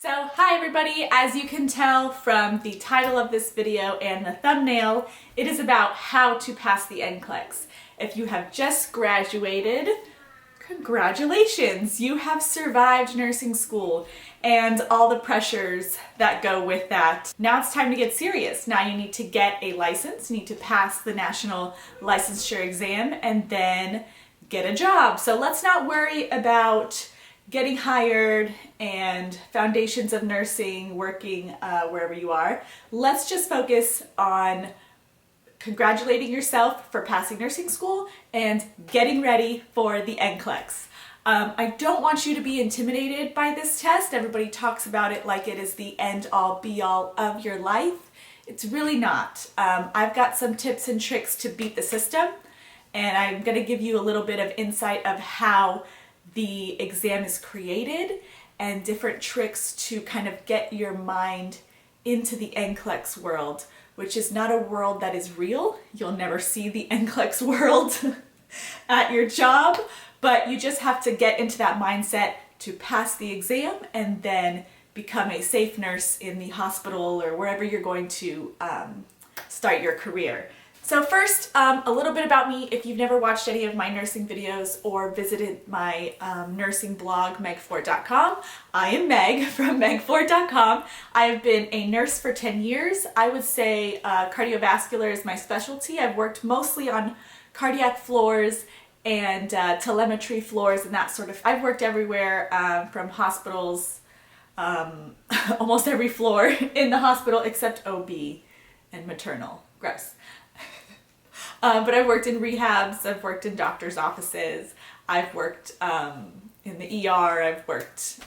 So hi everybody, as you can tell from the title of this video and the thumbnail, it is about how to pass the NCLEX. If you have just graduated, congratulations! You have survived nursing school and all the pressures that go with that. Now it's time to get serious. Now you need to get a license, you need to pass the national licensure exam and then get a job. So let's not worry about getting hired and foundations of nursing, working wherever you are. Let's just focus on congratulating yourself for passing nursing school and getting ready for the NCLEX. I don't want you to be intimidated by this test. Everybody talks about it like it is the end-all be-all of your life. It's really not. I've got some tips and tricks to beat the system, and I'm going to give you a little bit of insight of how the exam is created and different tricks to kind of get your mind into the NCLEX world, which is not a world that is real. You'll never see the NCLEX world at your job, but you just have to get into that mindset to pass the exam and then become a safe nurse in the hospital or wherever you're going to start your career. So first, a little bit about me. If you've never watched any of my nursing videos or visited my nursing blog, meg4.com, I am Meg from meg4.com. I have been a nurse for 10 years. I would say cardiovascular is my specialty. I've worked mostly on cardiac floors and telemetry floors and that sort of. I've worked everywhere from hospitals, almost every floor in the hospital except OB and maternal. Gross. But I've worked in rehabs, I've worked in doctor's offices, I've worked in the ER, I've worked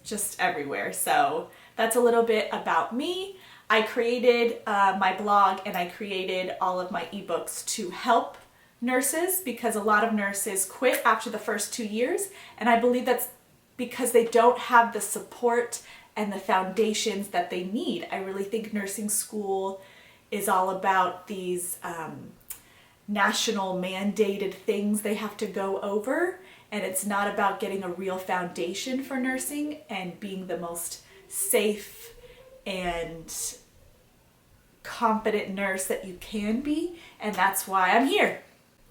just everywhere. So that's a little bit about me. I created my blog and I created all of my ebooks to help nurses because a lot of nurses quit after the first 2 years, and I believe that's because they don't have the support and the foundations that they need. I really think nursing school is all about these national mandated things they have to go over, and it's not about getting a real foundation for nursing and being the most safe and confident nurse that you can be, and that's why I'm here.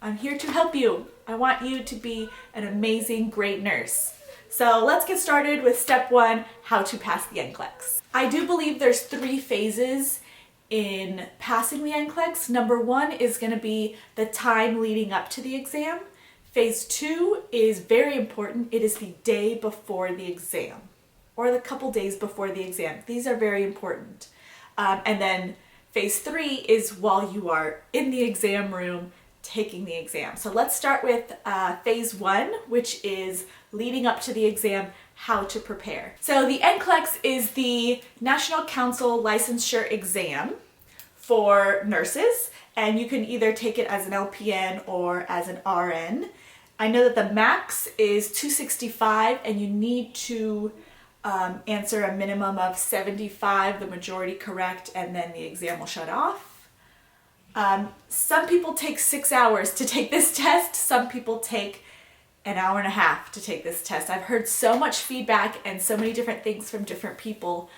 I'm here to help you. I want you to be an amazing, great nurse. So let's get started with step one, how to pass the NCLEX. I do believe there's 3 phases in passing the NCLEX. Number 1 is going to be the time leading up to the exam. Phase 2 is very important. It is the day before the exam or the couple days before the exam. These are very important. And then phase 3 is while you are in the exam room taking the exam. So let's start with phase 1, which is leading up to the exam, how to prepare. So the NCLEX is the National Council Licensure Exam for nurses, and you can either take it as an LPN or as an RN. I know that the max is 265 and you need to answer a minimum of 75, the majority correct, and then the exam will shut off. Some people take 6 hours to take this test. Some people take an hour and a half to take this test. I've heard so much feedback and so many different things from different people.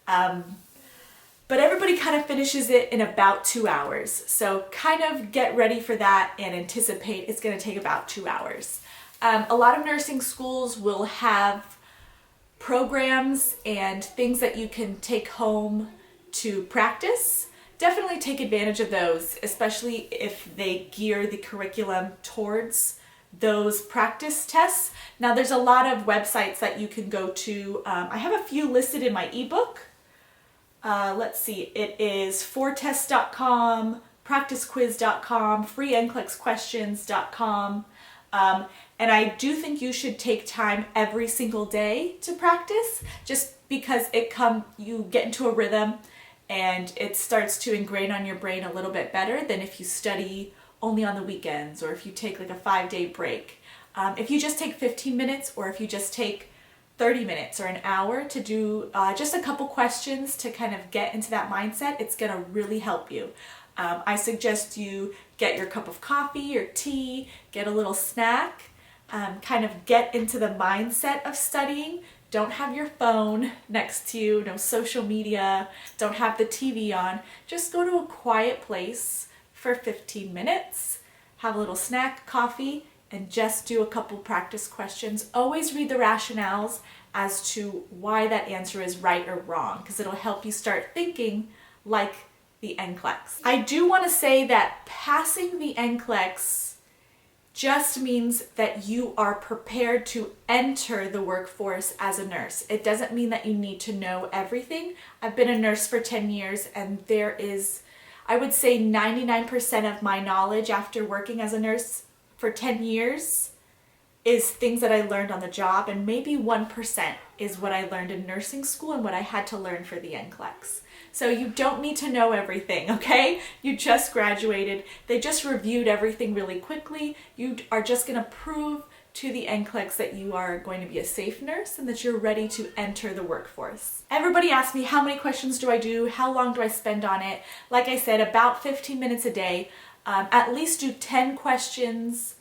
But everybody kind of finishes it in about 2 hours. So kind of get ready for that and anticipate it's going to take about 2 hours. A lot of nursing schools will have programs and things that you can take home to practice. Definitely take advantage of those, especially if they gear the curriculum towards those practice tests. Now there's a lot of websites that you can go to. I have a few listed in my ebook. Let's see, it is fortest.com, practicequiz.com, freenclexquestions.com. And I do think you should take time every single day to practice, just because you get into a rhythm and it starts to ingrain on your brain a little bit better than if you study only on the weekends or if you take like a 5-day break. If you just take 15 minutes or if you just take 30 minutes or an hour to do just a couple questions to kind of get into that mindset, it's going to really help you. I suggest you get your cup of coffee or tea, get a little snack, kind of get into the mindset of studying. Don't have your phone next to you, no social media, don't have the TV on. Just go to a quiet place for 15 minutes, have a little snack, coffee, and just do a couple practice questions. Always read the rationales as to why that answer is right or wrong, because it'll help you start thinking like the NCLEX. I do want to say that passing the NCLEX just means that you are prepared to enter the workforce as a nurse. It doesn't mean that you need to know everything. I've been a nurse for 10 years and there is, I would say 99% of my knowledge after working as a nurse for 10 years is things that I learned on the job, and maybe 1% is what I learned in nursing school and what I had to learn for the NCLEX. So you don't need to know everything, okay? You just graduated. They just reviewed everything really quickly. You are just gonna prove to the NCLEX that you are going to be a safe nurse and that you're ready to enter the workforce. Everybody asks me, how many questions do I do? How long do I spend on it? Like I said, about 15 minutes a day. At least do 10 questions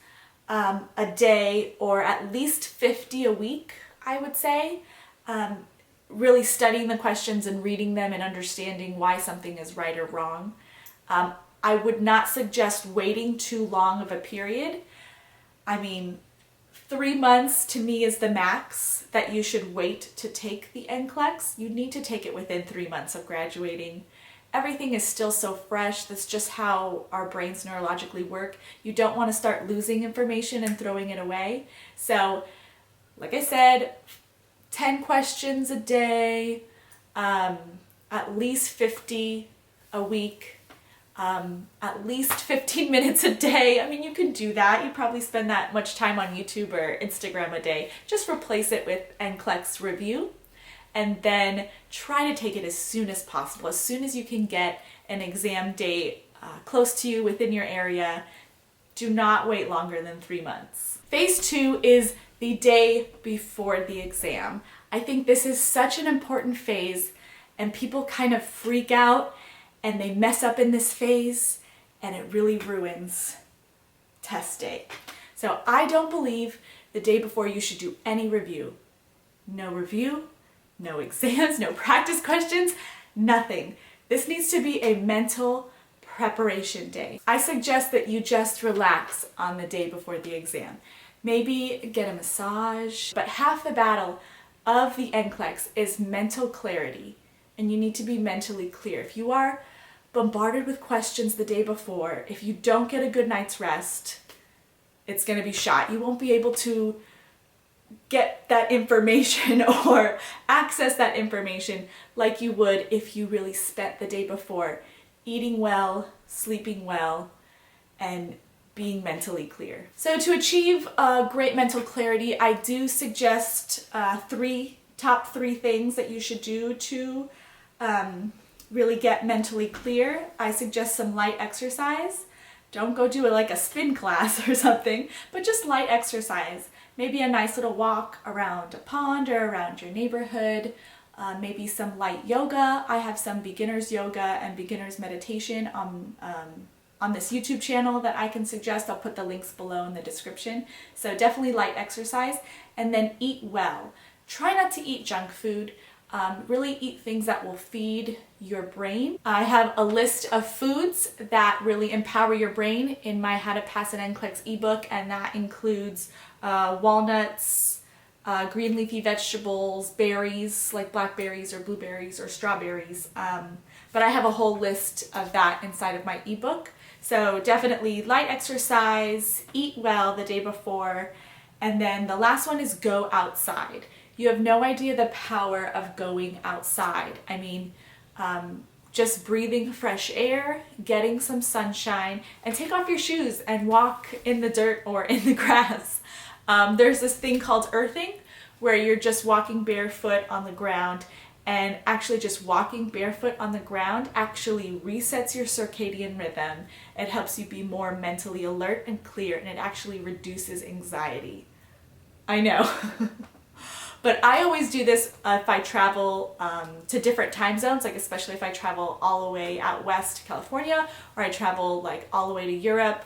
a day, or at least 50 a week, I would say. Really studying the questions and reading them and understanding why something is right or wrong. I would not suggest waiting too long of a period. I mean, 3 months to me is the max that you should wait to take the NCLEX. You need to take it within 3 months of graduating. Everything is still so fresh. That's just how our brains neurologically work. You don't want to start losing information and throwing it away. So, like I said, 10 questions a day, at least 50 a week, at least 15 minutes a day. I mean, you can do that. You probably spend that much time on YouTube or Instagram a day. Just replace it with NCLEX review, and then try to take it as soon as possible. As soon as you can get an exam date close to you within your area, do not wait longer than 3 months. Phase 2 is the day before the exam. I think this is such an important phase, and people kind of freak out and they mess up in this phase, and it really ruins test day. So I don't believe the day before you should do any review. No review, no exams, no practice questions, nothing. This needs to be a mental preparation day. I suggest that you just relax on the day before the exam. Maybe get a massage, but half the battle of the NCLEX is mental clarity, and you need to be mentally clear. If you are bombarded with questions the day before, if you don't get a good night's rest, it's going to be shot. You won't be able to get that information or access that information like you would if you really spent the day before eating well, sleeping well, and being mentally clear. So to achieve great mental clarity, I do suggest top three things that you should do to really get mentally clear. I suggest some light exercise. Don't go do like a spin class or something, but just light exercise. Maybe a nice little walk around a pond or around your neighborhood. Maybe some light yoga. I have some beginners yoga and beginners meditation on this YouTube channel that I can suggest. I'll put the links below in the description. So definitely light exercise, and then eat well. Try not to eat junk food. Really eat things that will feed your brain. I have a list of foods that really empower your brain in my How to Pass an NCLEX ebook, and that includes walnuts, green leafy vegetables, berries like blackberries or blueberries or strawberries. But I have a whole list of that inside of my ebook. So definitely light exercise, eat well the day before, and then the last one is go outside. You have no idea the power of going outside. I mean, just breathing fresh air, getting some sunshine, and take off your shoes and walk in the dirt or in the grass. There's this thing called earthing, where you're just walking barefoot on the ground, and actually just walking barefoot on the ground actually resets your circadian rhythm. It helps you be more mentally alert and clear, and it actually reduces anxiety. I know. But I always do this if I travel to different time zones, like especially if I travel all the way out west to California, or I travel like all the way to Europe.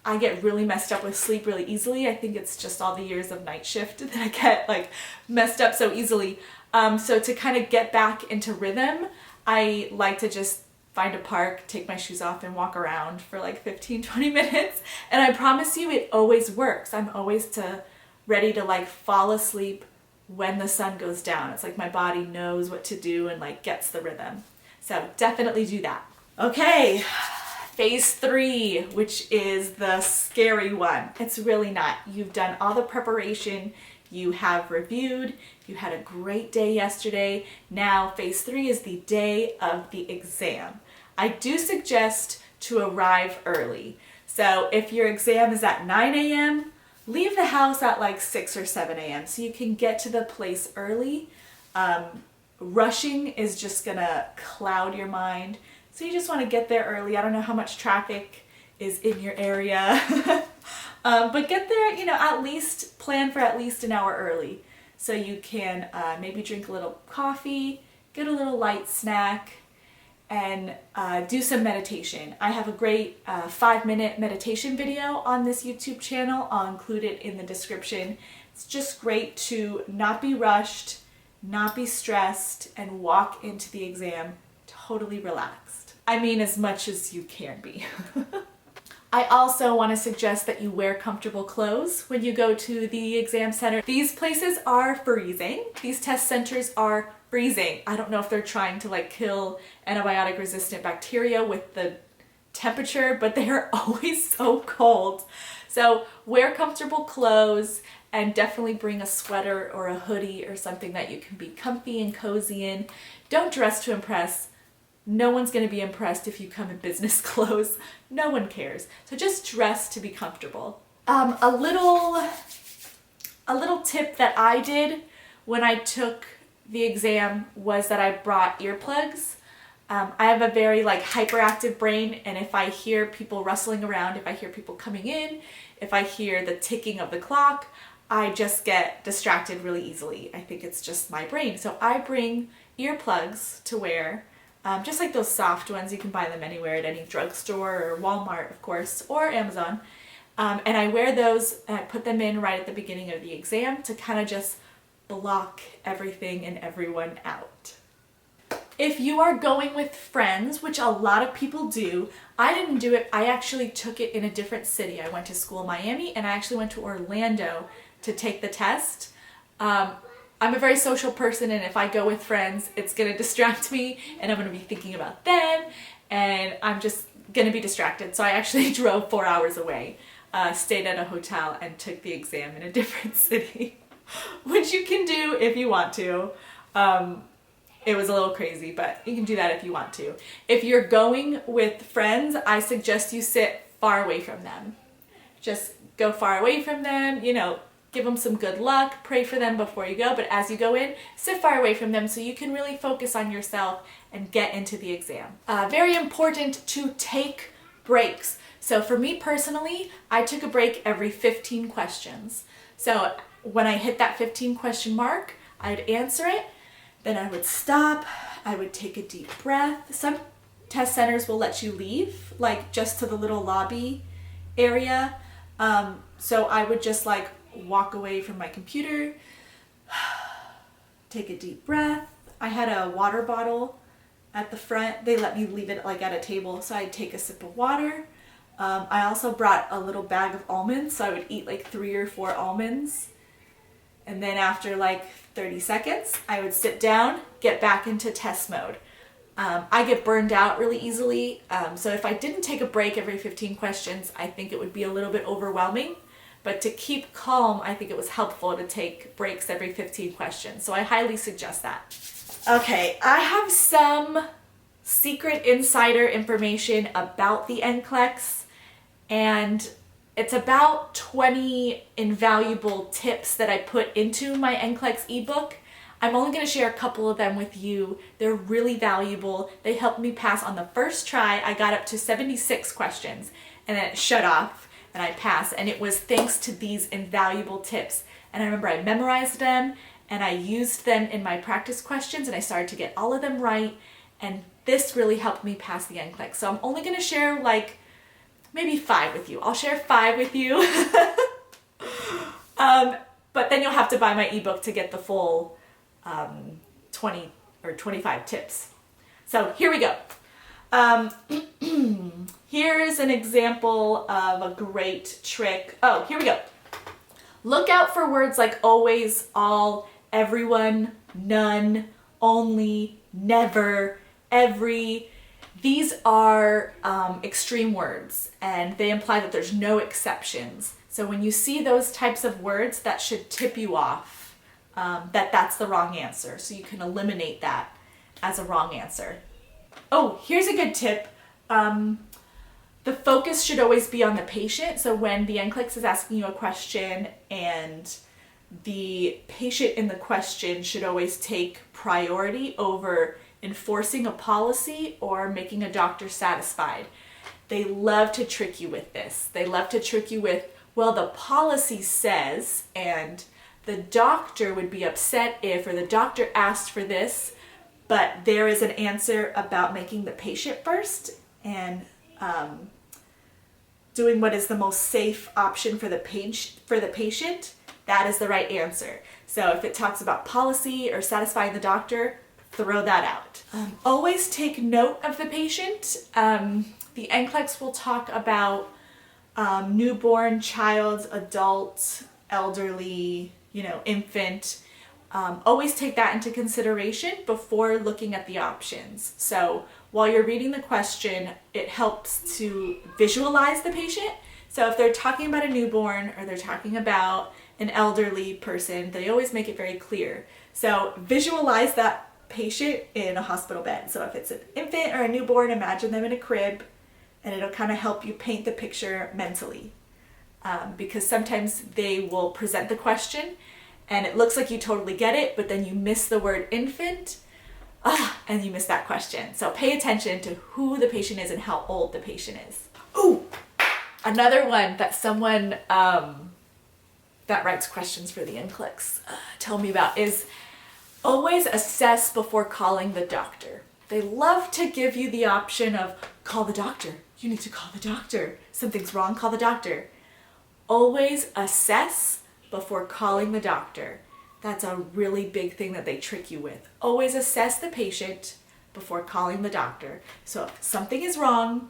I get really messed up with sleep really easily. I think it's just all the years of night shift that I get like messed up so easily. So to kind of get back into rhythm, I like to just find a park, take my shoes off and walk around for like 15-20 minutes. And I promise you it always works. I'm always ready to like fall asleep when the sun goes down. It's like my body knows what to do and like gets the rhythm. So definitely do that. Okay, phase 3, which is the scary one. It's really not. You've done all the preparation, you have reviewed, you had a great day yesterday. Now phase 3 is the day of the exam. I do suggest to arrive early. So if your exam is at 9 a.m., leave the house at like 6 or 7 a.m. so you can get to the place early. Rushing is just gonna cloud your mind. So you just want to get there early. I don't know how much traffic is in your area, but get there, you know, at least plan for at least an hour early. So you can maybe drink a little coffee, get a little light snack, and do some meditation. I have a great 5-minute meditation video on this YouTube channel. I'll include it in the description. It's just great to not be rushed, not be stressed, and walk into the exam totally relaxed. I mean, as much as you can be. I also want to suggest that you wear comfortable clothes when you go to the exam center. These places are freezing. These test centers are freezing. I don't know if they're trying to like kill antibiotic resistant bacteria with the temperature, but they are always so cold. So wear comfortable clothes and definitely bring a sweater or a hoodie or something that you can be comfy and cozy in. Don't dress to impress. No one's going to be impressed if you come in business clothes. No one cares. So just dress to be comfortable. A little tip that I did when I took the exam was that I brought earplugs. I have a very like hyperactive brain, and if I hear people rustling around, if I hear people coming in, if I hear the ticking of the clock, I just get distracted really easily. I think it's just my brain. So I bring earplugs to wear. Just like those soft ones, you can buy them anywhere at any drugstore or Walmart, of course, or Amazon. And I wear those and I put them in right at the beginning of the exam to kind of just block everything and everyone out. If you are going with friends, which a lot of people do, I didn't do it. I actually took it in a different city. I went to school in Miami and I actually went to Orlando to take the test. I'm a very social person, and if I go with friends, it's going to distract me and I'm going to be thinking about them and I'm just going to be distracted. So I actually drove 4 hours away, stayed at a hotel and took the exam in a different city, which you can do if you want to. It was a little crazy, but you can do that if you want to. If you're going with friends, I suggest you sit far away from them. Just go far away from them, you know, give them some good luck, pray for them before you go, but as you go in, sit far away from them so you can really focus on yourself and get into the exam. Very important to take breaks. So for me personally, I took a break every 15 questions. So when I hit that 15 question mark, I'd answer it, then I would stop, I would take a deep breath. Some test centers will let you leave, like just to the little lobby area. So I would just like walk away from my computer, take a deep breath. I had a water bottle at the front. They let me leave it like at a table, so I'd take a sip of water. I also brought a little bag of almonds, so I would eat like 3 or 4 almonds. And then after like 30 seconds, I would sit down, get back into test mode. I get burned out really easily, so if I didn't take a break every 15 questions, I think it would be a little bit overwhelming. But to keep calm, I think it was helpful to take breaks every 15 questions. So I highly suggest that. Okay, I have some secret insider information about the NCLEX, and it's about 20 invaluable tips that I put into my NCLEX ebook. I'm only going to share a couple of them with you. They're really valuable. They helped me pass on the first try. I got up to 76 questions and then it shut off. And I passed, and it was thanks to these invaluable tips. And I remember I memorized them and I used them in my practice questions and I started to get all of them right, and this really helped me pass the NCLEX. So I'm only going to share like maybe 5 with you. I'll share 5 with you. But then you'll have to buy my ebook to get the full 20 or 25 tips. So here we go. Here's an example of a great trick. Oh, here we go. Look out for words like always, all, everyone, none, only, never, every. These are extreme words, and they imply that there's no exceptions. So when you see those types of words, that should tip you off that that's the wrong answer. So you can eliminate that as a wrong answer. Oh, here's a good tip. The focus should always be on the patient. So when the NCLEX is asking you a question, and the patient in the question should always take priority over enforcing a policy or making a doctor satisfied. They love to trick you with this. They love to trick you with, well, the policy says, and the doctor would be upset if, or the doctor asked for this, but there is an answer about making the patient first and doing what is the most safe option for the patient. That is the right answer. So if it talks about policy or satisfying the doctor, throw that out. Always take note of the patient. The NCLEX will talk about newborn, child, adult, elderly, infant. Always take that into consideration before looking at the options. So while you're reading the question, it helps to visualize the patient. So if they're talking about a newborn or they're talking about an elderly person, they always make it very clear. So visualize that patient in a hospital bed. So if it's an infant or a newborn, imagine them in a crib, and it'll kind of help you paint the picture mentally. Because sometimes they will present the question and it looks like you totally get it, but then you miss the word infant, and you miss that question. So pay attention to who the patient is and how old the patient is. Ooh, another one that someone that writes questions for the NCLEX tell me about is always assess before calling the doctor. They love to give you the option of call the doctor. You need to call the doctor. Something's wrong, call the doctor. Always assess before calling the doctor. That's a really big thing that they trick you with. Always assess the patient before calling the doctor. So if something is wrong,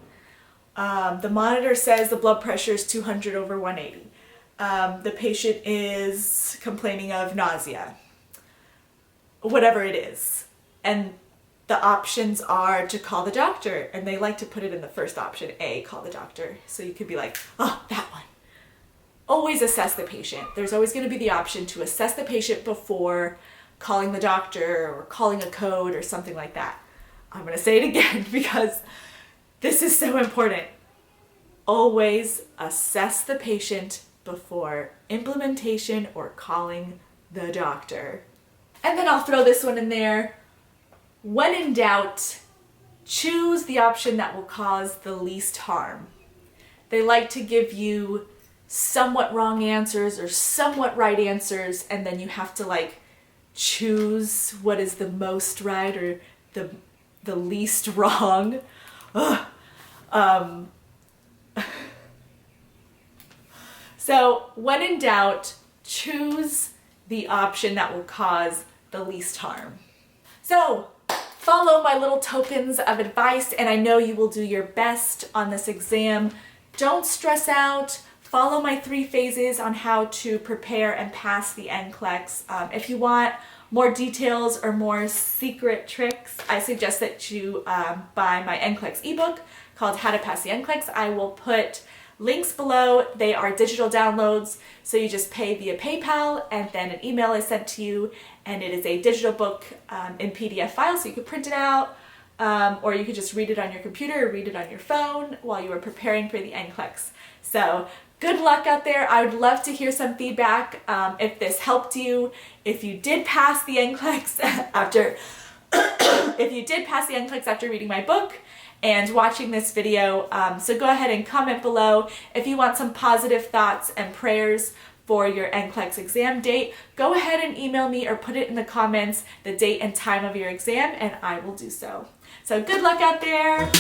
the monitor says the blood pressure is 200 over 180. The patient is complaining of nausea, whatever it is. And the options are to call the doctor, and they like to put it in the first option, A, call the doctor. So you could be like, oh, that one. Always assess the patient. There's always going to be the option to assess the patient before calling the doctor or calling a code or something like that. I'm going to say it again because this is so important. Always assess the patient before implementation or calling the doctor. And then I'll throw this one in there. When in doubt, choose the option that will cause the least harm. They like to give you somewhat wrong answers or somewhat right answers, and then you have to choose what is the most right or the least wrong. So when in doubt, choose the option that will cause the least harm. So follow my little tokens of advice, and I know you will do your best on this exam. Don't stress out. Follow my 3 phases on how to prepare and pass the NCLEX. If you want more details or more secret tricks, I suggest that you buy my NCLEX ebook called How to Pass the NCLEX. I will put links below. They are digital downloads, so you just pay via PayPal, and then an email is sent to you, and it is a digital book in PDF file, so you could print it out, or you could just read it on your computer or read it on your phone while you are preparing for the NCLEX. So good luck out there. I would love to hear some feedback if this helped you, if you did pass the NCLEX after reading my book and watching this video. So go ahead and comment below if you want some positive thoughts and prayers for your NCLEX exam date. Go ahead and email me or put it in the comments the date and time of your exam, and I will do so. So good luck out there.